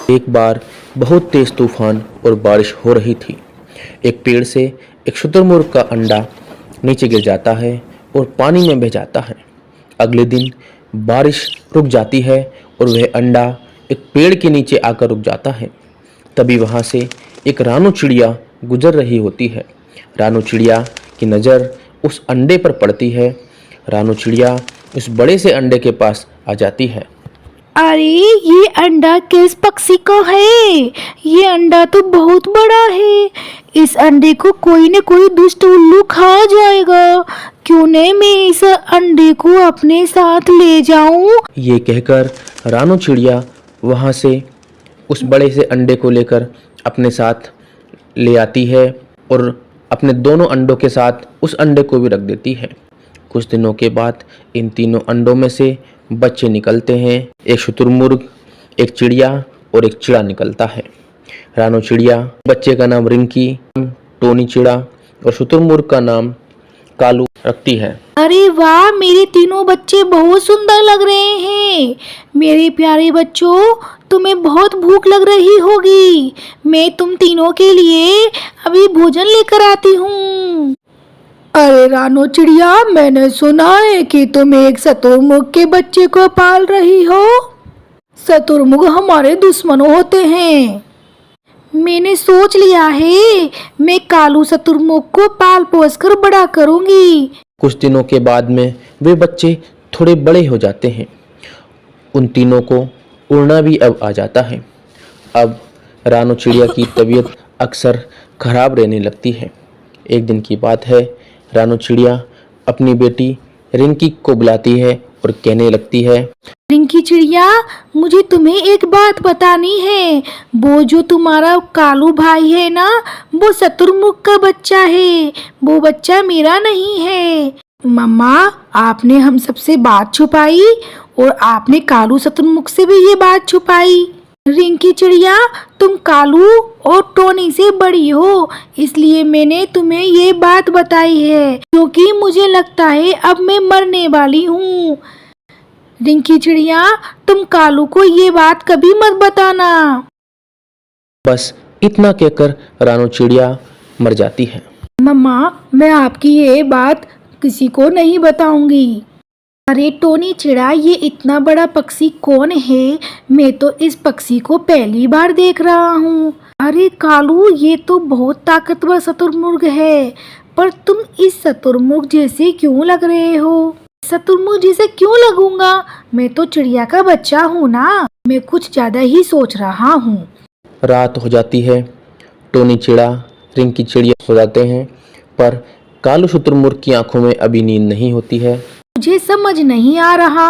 एक बार बहुत तेज तूफान और बारिश हो रही थी। एक पेड़ से एक शुतुरमुर्ग का अंडा नीचे गिर जाता है और पानी में बह जाता है। अगले दिन बारिश रुक जाती है और वह अंडा एक पेड़ के नीचे आकर रुक जाता है। तभी वहाँ से एक रानू चिड़िया गुजर रही होती है। रानू चिड़िया की नज़र उस अंडे पर पड़ती है। रानू चिड़िया उस बड़े से अंडे के पास आ जाती है। अरे ये अंडा किस पक्षी का है? ये अंडा तो बहुत बड़ा है। इस अंडे को कोई न कोई दुष्ट उल्लू खा जाएगा। क्यों नहीं मैं इस अंडे को अपने साथ ले जाऊं? ये कहकर रानू चिड़िया वहाँ से उस बड़े से अंडे को लेकर अपने साथ ले आती है और अपने दोनों अंडों के साथ उस अंडे को भी रख देती है। कुछ दिनों के बाद इन तीनों अंडों में से बच्चे निकलते हैं। एक शुतुरमुर्ग, एक चिड़िया और एक चिड़ा निकलता है। रानू चिड़िया बच्चे का नाम रिंकी, टोनी चिड़ा और शुतुरमुर्ग का नाम कालू रखती है। अरे वाह, मेरे तीनों बच्चे बहुत सुंदर लग रहे हैं। मेरे प्यारे बच्चों, तुम्हें बहुत भूख लग रही होगी। मैं तुम तीनों के लिए अभी भोजन लेकर आती हूँ। अरे रानू चिड़िया, मैंने सुना है कि तुम एक शतुरमुर्ग के बच्चे को पाल रही हो। शतुरमुर्ग हमारे दुश्मन होते हैं। मैंने सोच लिया है मैं कालू शतुरमुर्ग को पाल पोस कर बड़ा करूंगी। कुछ दिनों के बाद में वे बच्चे थोड़े बड़े हो जाते हैं। उन तीनों को उड़ना भी अब आ जाता है। अब रानू चिड़िया की तबीयत अक्सर खराब रहने लगती है। एक दिन की बात है, रानू चिड़िया अपनी बेटी रिंकी को बुलाती है और कहने लगती है, रिंकी चिड़िया, मुझे तुम्हें एक बात बतानी है। वो जो तुम्हारा कालू भाई है ना, वो शतुरमुर्ग का बच्चा है। वो बच्चा मेरा नहीं है। मम्मा, आपने हम सबसे बात छुपाई और आपने कालू शतुरमुर्ग से भी ये बात छुपाई। रिंकी चिड़िया, तुम कालू और टोनी से बड़ी हो, इसलिए मैंने तुम्हें ये बात बताई है, क्योंकि मुझे लगता है अब मैं मरने वाली हूँ। रिंकी चिड़िया, तुम कालू को ये बात कभी मत बताना। बस इतना कहकर रानू चिड़िया मर जाती है। मम्मा, मैं आपकी ये बात किसी को नहीं बताऊंगी। अरे टोनी चिड़ा, ये इतना बड़ा पक्षी कौन है? मैं तो इस पक्षी को पहली बार देख रहा हूँ। अरे कालू, ये तो बहुत ताकतवर शतुरमुर्ग है, पर तुम इस शतुरमुर्ग जैसे क्यों लग रहे हो? शतुरमुर्ग जैसे क्यों लगूंगा? मैं तो चिड़िया का बच्चा हूँ ना। मैं कुछ ज्यादा ही सोच रहा हूँ। रात हो जाती है। टोनी चिड़ा, रिंकी चिड़िया सो जाते हैं, पर कालू शुतुरमुर्ग की आंखों में अभी नींद नहीं होती है। मुझे समझ नहीं आ रहा,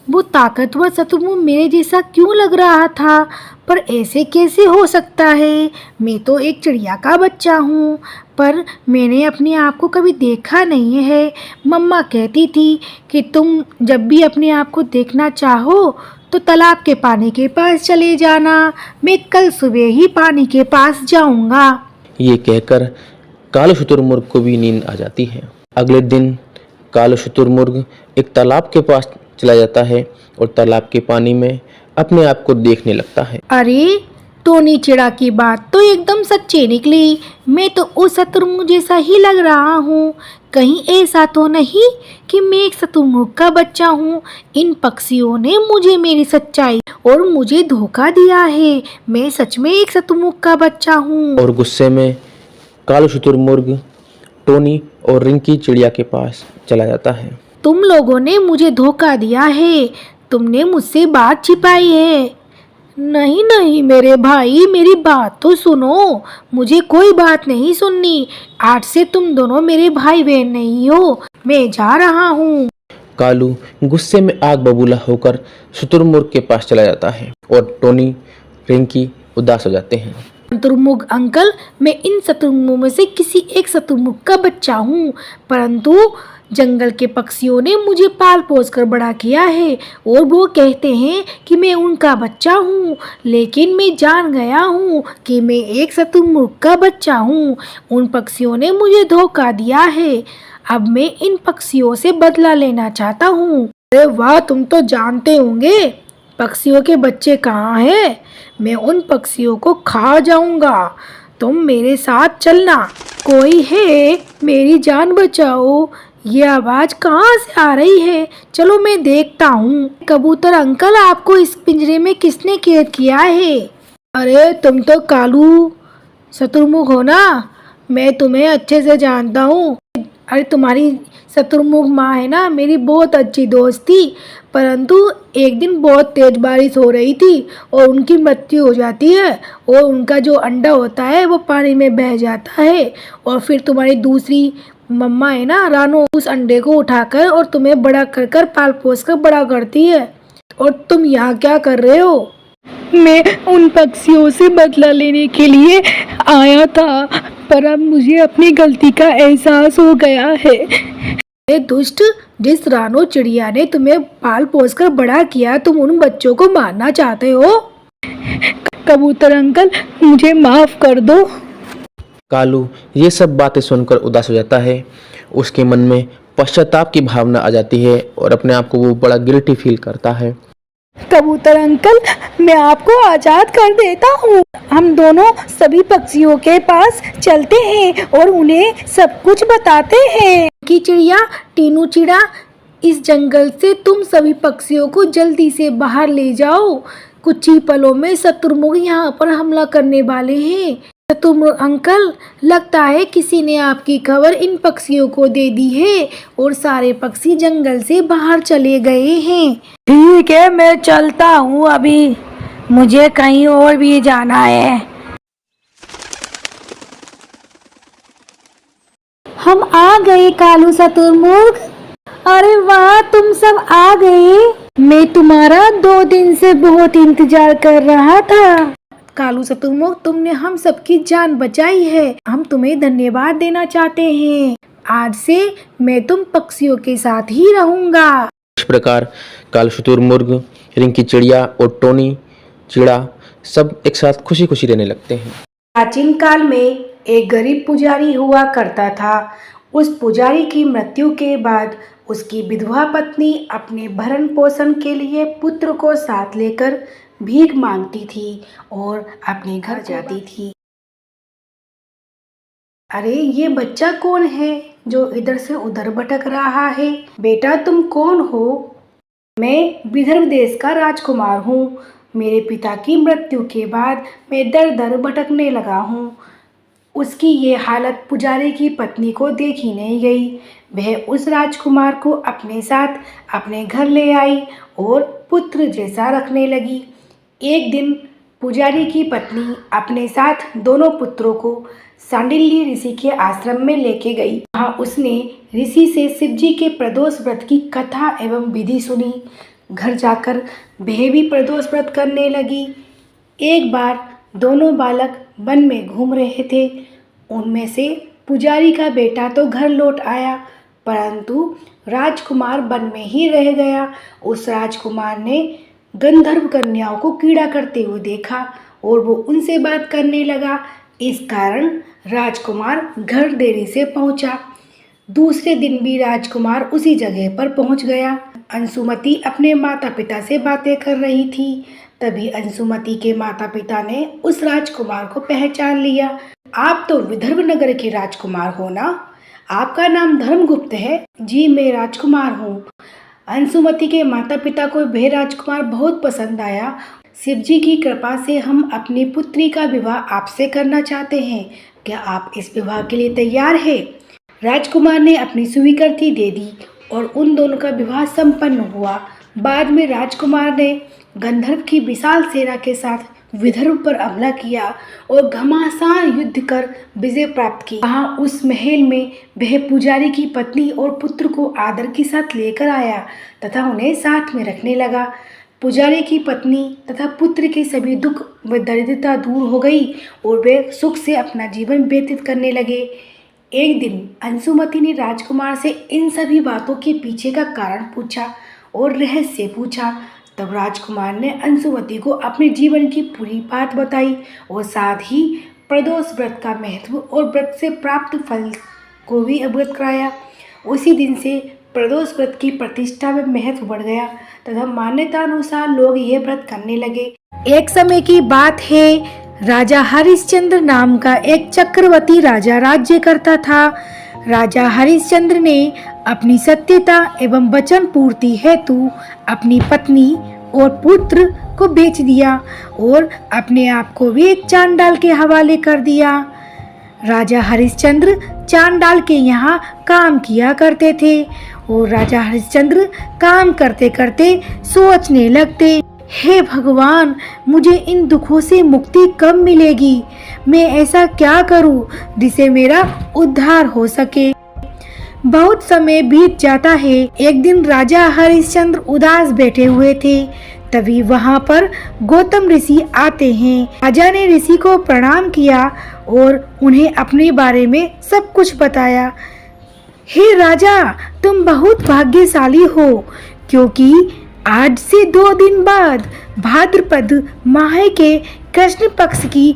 वो ताकतवर शतुरमुर्ग मेरे जैसा क्यों लग रहा था, पर ऐसे कैसे हो सकता है? मैं तो एक चिड़िया का बच्चा हूँ, पर मैंने अपने आप को कभी देखा नहीं है। मम्मा कहती थी कि तुम जब भी अपने आप को देखना चाहो तो तालाब के पानी के पास चले जाना। मैं कल सुबह ही पानी के पास जाऊँगा। ये कहकर कालू शुतुरमुर्ग को भी नींद आ जाती है। अगले दिन कालू शुतुरमुर्ग एक तालाब के पास चला जाता है और तालाब के पानी में अपने आप को देखने लगता है। अरे टोनी चिड़ा की बात तो एकदम सच्ची निकली। मैं तो उस शतुरमुर्ग जैसा ही लग रहा हूँ। कहीं ऐसा तो नहीं कि मैं एक शतुरमुर्ग का बच्चा हूँ? इन पक्षियों ने मुझे मेरी सच्चाई और मुझे धोखा दिया है। मैं सच में एक शतुरमुर्ग का बच्चा हूँ। और गुस्से में कालू शुतुरमुर्ग टोनी और रिंकी चिड़िया के पास चला जाता है। तुम लोगों ने मुझे धोखा दिया है। तुमने मुझसे बात छिपाई है। नहीं नहीं मेरे भाई, मेरी बात तो सुनो। मुझे कोई बात नहीं सुननी। आज से तुम दोनों मेरे भाई बहन नहीं हो। मैं जा रहा हूँ। कालू गुस्से में आग बबूला होकर शुतुरमुर्ग के पास चला जाता है और टोनी, रिंकी उदास हो जाते हैं। शतुरमुर्ग अंकल, मैं इन शतुरमुर्गों में से किसी एक शतुरमुर्ग का बच्चा हूँ, परंतु जंगल के पक्षियों ने मुझे पाल पोस कर बड़ा किया है और वो कहते हैं कि मैं उनका बच्चा हूँ, लेकिन मैं जान गया हूँ कि मैं एक शतुरमुर्ग का बच्चा हूँ। उन पक्षियों ने मुझे धोखा दिया है। अब मैं इन पक्षियों से बदला लेना चाहता हूँ। अरे वाह, तुम तो जानते होंगे पक्षियों के बच्चे कहाँ हैं? मैं उन पक्षियों को खा जाऊंगा। तुम मेरे साथ चलना। कोई है, मेरी जान बचाओ। ये आवाज़ कहाँ से आ रही है? चलो मैं देखता हूँ। कबूतर अंकल, आपको इस पिंजरे में किसने कैद किया है? अरे तुम तो कालू शत्रुमुख हो ना? मैं तुम्हें अच्छे से जानता हूँ। अरे तुम्हारी शत्रुमुख माँ है ना, मेरी बहुत अच्छी दोस्त थी। परंतु एक दिन बहुत तेज बारिश हो रही थी और उनकी मृत्यु हो जाती है और उनका जो अंडा होता है वो पानी में बह जाता है। और फिर तुम्हारी दूसरी मम्मा है ना, रानो, उस अंडे को उठाकर और तुम्हें बड़ा कर कर पाल पोस कर बड़ा करती है। और तुम यहाँ क्या कर रहे हो? मैं उन पक्षियों से बदला लेने के लिए आया था, पर अब मुझे अपनी गलती का एहसास हो गया है। अरे दुष्ट, जिस रानो चिड़िया ने तुम्हें पाल पोस कर बड़ा किया, तुम उन बच्चों को मारना चाहते हो? कबूतर अंकल, मुझे माफ कर दो। कालू ये सब बातें सुनकर उदास हो जाता है। उसके मन में पश्चाताप की भावना आ जाती है और अपने आप को वो बड़ा गिल्टी फील करता है। कबूतर अंकल, मैं आपको आजाद कर देता हूँ। हम दोनों सभी पक्षियों के पास चलते हैं और उन्हें सब कुछ बताते हैं कि चिड़िया, टीनू चिड़ा, इस जंगल से तुम सभी पक्षियों को जल्दी से बाहर ले जाओ। कुछ ही पलों में शत्रुमुख यहाँ पर हमला करने वाले हैं। शत्रुमुख अंकल, लगता है किसी ने आपकी खबर इन पक्षियों को दे दी है और सारे पक्षी जंगल से बाहर चले गए हैं। ठीक है, मैं चलता हूँ, अभी मुझे कहीं और भी जाना है। हम आ गए कालू शत्रुमुख। अरे वाह, तुम सब आ गए। मैं तुम्हारा 2 दिन से बहुत इंतजार कर रहा था। कालू शत्रुमुख, तुमने हम सबकी जान बचाई है। हम तुम्हें धन्यवाद देना चाहते हैं। आज से मैं तुम पक्षियों के साथ ही रहूंगा। इस प्रकार कालू शुतुरमुर्ग, रिंकी चिड़िया और टोनी चिड़ा सब एक साथ खुशी खुशी रहने लगते हैं। प्राचीन काल में एक गरीब पुजारी हुआ करता था। उस पुजारी की मृत्यु के बाद उसकी विधवा पत्नी अपने भरण पोषण के लिए पुत्र को साथ लेकर भीख मांगती थी और अपने घर जाती थी। अरे ये बच्चा कौन है जो इधर से उधर भटक रहा है? बेटा, तुम कौन हो? मैं विदर्भ देश का राजकुमार हूँ। मेरे पिता की मृत्यु के बाद मैं दर दर भटकने लगा हूँ। उसकी ये हालत पुजारी की पत्नी को देखी नहीं गई। वह उस राजकुमार को अपने साथ अपने घर ले आई और पुत्र जैसा रखने लगी। एक दिन पुजारी की पत्नी अपने साथ दोनों पुत्रों को सांडिल्य ऋषि के आश्रम में लेके गई। वहाँ उसने ऋषि से शिवजी के प्रदोष व्रत की कथा एवं विधि सुनी। घर जाकर वह भी प्रदोष व्रत करने लगी। एक बार दोनों बालक वन में घूम रहे थे। उनमें से पुजारी का बेटा तो घर लौट आया, परंतु राजकुमार वन में ही रह गया। उस राजकुमार ने गंधर्व कन्याओं को कीड़ा करते हुए देखा और वो उनसे बात करने लगा। इस कारण राजकुमार घर देरी से पहुंचा। दूसरे दिन भी राजकुमार उसी जगह पर पहुंच गया। अंशुमति अपने माता पिता से बातें कर रही थी। तभी अंशुमति के माता पिता ने उस राजकुमार को पहचान लिया। आप तो विदर्भ नगर के राजकुमार हो ना? आपका नाम धर्मगुप्त है? जी, मैं राजकुमार हूँ। अंशुमति के माता पिता को वह राजकुमार बहुत पसंद आया। शिवजी की कृपा से हम अपनी पुत्री का विवाह आपसे करना चाहते हैं। क्या आप इस विवाह के लिए तैयार हैं? राजकुमार ने अपनी स्वीकृति दे दी और उन दोनों का विवाह संपन्न हुआ। बाद में राजकुमार ने गंधर्व की विशाल सेना के साथ विदर्भ पर हमला किया और घमासान युद्ध कर विजय प्राप्त की। वहाँ उस महल में वह पुजारी की पत्नी और पुत्र को आदर के साथ लेकर आया तथा उन्हें साथ में रखने लगा। पुजारी की पत्नी तथा पुत्र के सभी दुख व दरिद्रता दूर हो गई और वे सुख से अपना जीवन व्यतीत करने लगे। एक दिन अंशुमति ने राजकुमार से इन सभी बातों के पीछे का कारण पूछा और रहस्य पूछा। तब राजकुमार ने अंशुमति को अपने जीवन की पूरी बात बताई और साथ ही प्रदोष व्रत का महत्व और व्रत से प्राप्त फल को भी अवगत कराया। उसी दिन से प्रदोष व्रत की प्रतिष्ठा में महत्व बढ़ गया तथा मान्यता अनुसार लोग यह व्रत करने लगे। एक समय की बात है, राजा हरिश्चंद्र नाम का एक चक्रवर्ती राजा राज्य करता था। राजा हरिश्चंद्र ने अपनी सत्यता एवं वचन पूर्ति हेतु अपनी पत्नी और पुत्र को बेच दिया और अपने आप को भी एक चांडाल के हवाले कर दिया। राजा हरिश्चंद्र चांडाल के यहाँ काम किया करते थे और राजा हरिश्चंद्र काम करते करते सोचने लगते, हे भगवान, मुझे इन दुखों से मुक्ति कब मिलेगी? मैं ऐसा क्या करूं जिससे मेरा उद्धार हो सके? बहुत समय बीत जाता है। एक दिन राजा हरिश्चंद्र उदास बैठे हुए थे, तभी वहां पर गौतम ऋषि आते हैं। राजा ने ऋषि को प्रणाम किया और उन्हें अपने बारे में सब कुछ बताया। हे राजा, तुम बहुत भाग्यशाली हो, क्योंकि आज से 2 दिन बाद भाद्रपद माह के कृष्ण पक्ष की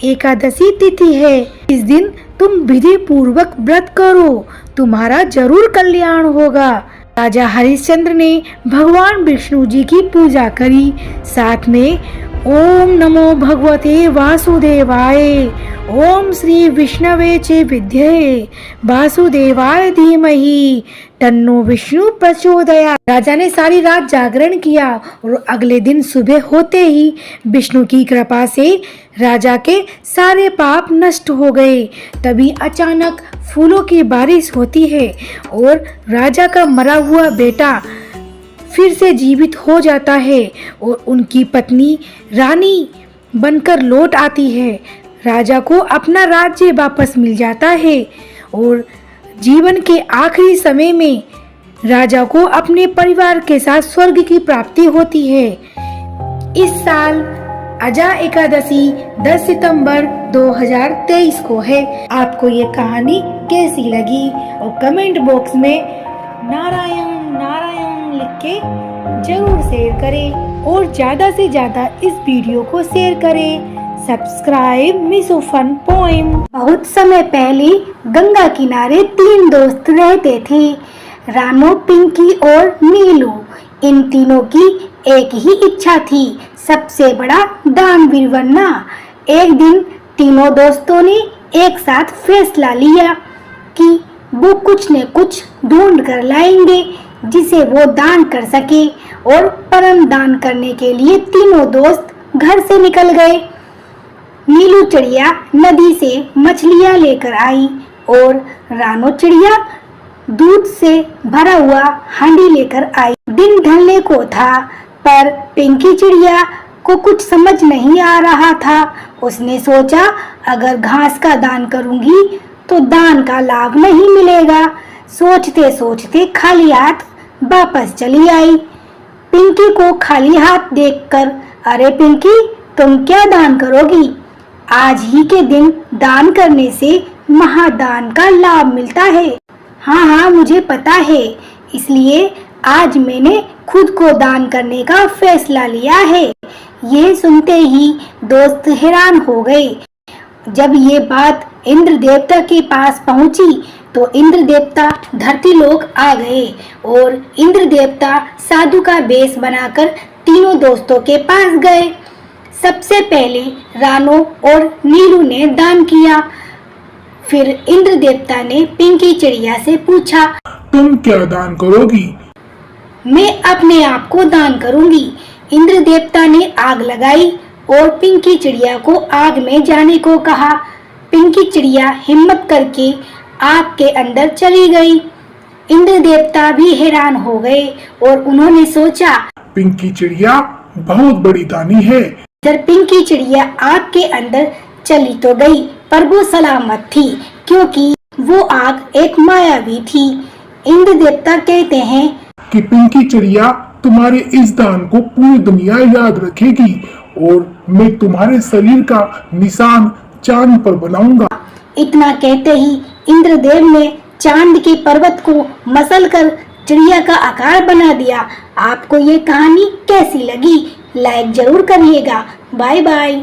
एकादशी तिथि है। इस दिन तुम विधि पूर्वक व्रत करो, तुम्हारा जरूर कल्याण होगा। राजा हरिश्चंद्र ने भगवान विष्णु जी की पूजा करी, साथ में ओम नमो भगवते वासुदेवाय, ओम श्री विष्णवे च विद्महे वासुदेवाय धीमहि तन्नो विष्णु प्रचोदयात्। राजा ने सारी रात जागरण किया और अगले दिन सुबह होते ही विष्णु की कृपा से राजा के सारे पाप नष्ट हो गए। तभी अचानक फूलों की बारिश होती है और राजा का मरा हुआ बेटा फिर से जीवित हो जाता है और उनकी पत्नी रानी बनकर लौट आती है। राजा को अपना राज्य वापस मिल जाता है और जीवन के आखिरी समय में राजा को अपने परिवार के साथ स्वर्ग की प्राप्ति होती है। इस साल अजा एकादशी 10 सितंबर 2023 को है। आपको ये कहानी कैसी लगी और कमेंट बॉक्स में नारायण नारायण लिख के जरूर शेयर करें और ज्यादा से ज्यादा इस वीडियो को शेयर करें। Subscribe Miso fun poem. बहुत समय पहले गंगा किनारे 3 दोस्त रहते थे, रानो, पिंकी और नीलू। इन तीनों की एक ही इच्छा थी, सबसे बड़ा दानवीर बनना। एक दिन तीनों दोस्तों ने एक साथ फैसला लिया कि वो कुछ न कुछ ढूंढ कर लाएंगे जिसे वो दान कर सके और परम दान करने के लिए तीनों दोस्त घर से निकल गए। नीलू चिड़िया नदी से मछलियाँ लेकर आई और रानो चिड़िया दूध से भरा हुआ हांडी लेकर आई। दिन ढलने को था, पर पिंकी चिड़िया को कुछ समझ नहीं आ रहा था। उसने सोचा, अगर घास का दान करूंगी तो दान का लाभ नहीं मिलेगा। सोचते सोचते खाली हाथ वापस चली आई। पिंकी को खाली हाथ देखकर, अरे पिंकी, तुम क्या दान करोगी? आज ही के दिन दान करने से महादान का लाभ मिलता है। हाँ हाँ, मुझे पता है, इसलिए आज मैंने खुद को दान करने का फैसला लिया है। ये सुनते ही दोस्त हैरान हो गए। जब ये बात इंद्र देवता के पास पहुंची तो इंद्र देवता धरती लोक आ गए और इंद्र देवता साधु का वेश बनाकर तीनों दोस्तों के पास गए। सबसे पहले रानो और नीलू ने दान किया। फिर इंद्र देवता ने पिंकी चिड़िया से पूछा, तुम क्या दान करोगी? मैं अपने आप को दान करूंगी। इंद्र देवता ने आग लगाई और पिंकी चिड़िया को आग में जाने को कहा। पिंकी चिड़िया हिम्मत करके आग के अंदर चली गई। इंद्र देवता भी हैरान हो गए और उन्होंने सोचा, पिंकी चिड़िया बहुत बड़ी दानी है। इधर पिंकी चिड़िया आग के अंदर चली तो गई, पर वो सलामत थी क्योंकि वो आग एक मायावी थी। इंद्र देवता कहते हैं कि पिंकी चिड़िया तुम्हारे इस दान को पूरी दुनिया याद रखेगी और मैं तुम्हारे शरीर का निशान चांद पर बनाऊंगा। इतना कहते ही इंद्रदेव ने चांद के पर्वत को मसल कर चिड़िया का आकार बना दिया। आपको ये कहानी कैसी लगी? लाइक जरूर करिएगा। Bye bye.